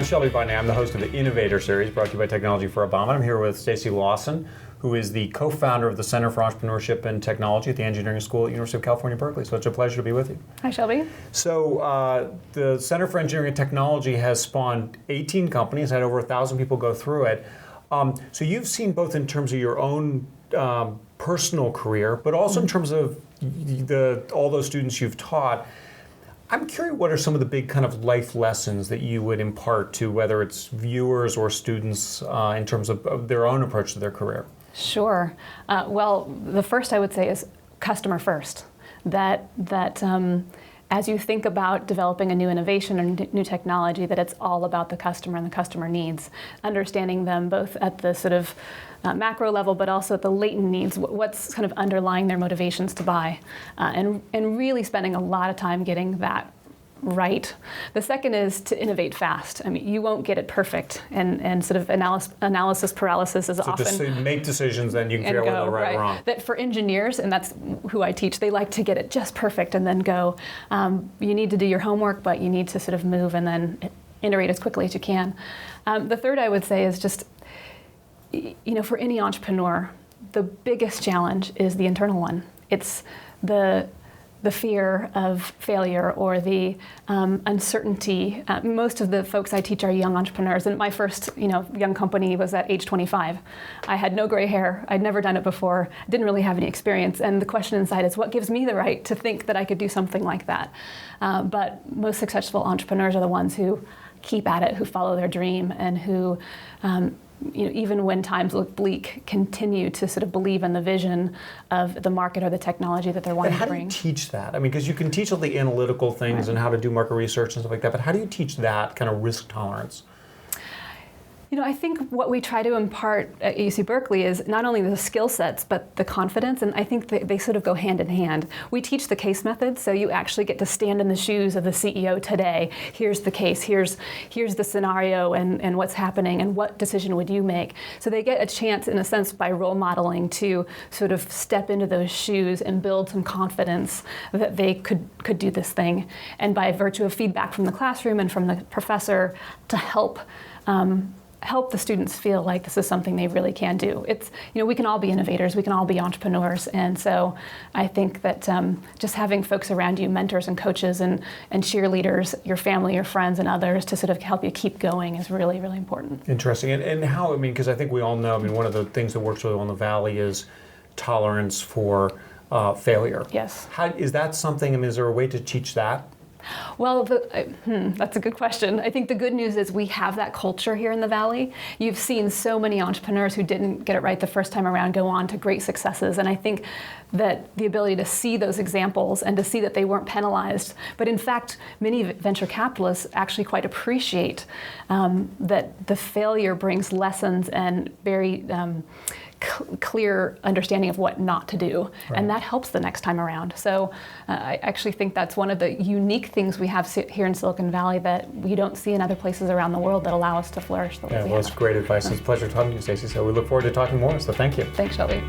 Shelby Barney. I'm the host of the Innovator Series, brought to you by Technology for Obama. I'm here with Stacey Lawson, who is the co-founder of the Center for Entrepreneurship and Technology at the Engineering School at University of California, Berkeley. So it's a pleasure to be with you. Hi, Shelby. So the Center for Engineering and Technology has spawned 18 companies, had over 1,000 people go through it. So you've seen both in terms of your own personal career, but also in terms of all those students you've taught. I'm curious, what are some of the big kind of life lessons that you would impart to whether it's viewers or students in terms of their own approach to their career? Sure. Well, the first I would say is customer first. That as you think about developing a new innovation or new technology, that it's all about the customer and the customer needs, understanding them both at the sort of macro level, but also at the latent needs, what's kind of underlying their motivations to buy, and really spending a lot of time getting that right. The second is to innovate fast. I mean, you won't get it perfect, and sort of analysis paralysis is often. So just make decisions, then you can figure out whether they're right or wrong. That for engineers, and that's who I teach, they like to get it just perfect and then go. You need to do your homework, but you need to sort of move and then iterate as quickly as you can. The third I would say is just, for any entrepreneur, the biggest challenge is the internal one. It's the fear of failure or the uncertainty. Most of the folks I teach are young entrepreneurs, and my first young company was at age 25. I had no gray hair. I'd never done it before. Didn't really have any experience, and the question inside is, what gives me the right to think that I could do something like that? But most successful entrepreneurs are the ones who keep at it, who follow their dream, and who even when times look bleak, continue to sort of believe in the vision of the market or the technology that they're wanting to bring. How do you teach that? I mean, because you can teach all the analytical things and how to do market research and stuff like that, but how do you teach that kind of risk tolerance? I think what we try to impart at UC Berkeley is not only the skill sets, but the confidence, and I think they sort of go hand in hand. We teach the case method, so you actually get to stand in the shoes of the CEO today. Here's the case, here's the scenario, and what's happening, and what decision would you make? So they get a chance, in a sense, by role modeling to sort of step into those shoes and build some confidence that they could do this thing. And by virtue of feedback from the classroom and from the professor, to help the students feel like this is something they really can do. It's, we can all be innovators, we can all be entrepreneurs, and so I think that just having folks around you, mentors and coaches and cheerleaders, your family, your friends, and others to sort of help you keep going is really, really important. Interesting. And how, because I think we all know, one of the things that works really well in the Valley is tolerance for failure. Yes. How, is that something, is there a way to teach that? Well, that's a good question. I think the good news is we have that culture here in the Valley. You've seen so many entrepreneurs who didn't get it right the first time around go on to great successes, and I think that the ability to see those examples and to see that they weren't penalized, but in fact, many venture capitalists actually quite appreciate that the failure brings lessons and very clear understanding of what not to do, right. And that helps the next time around. So I actually think that's one of the unique things we have here in Silicon Valley that we don't see in other places around the world that allow us to flourish the way we have. Well, that's great advice. It's a pleasure talking to you, Stacey. So we look forward to talking more, so thank you. Thanks, Shelby.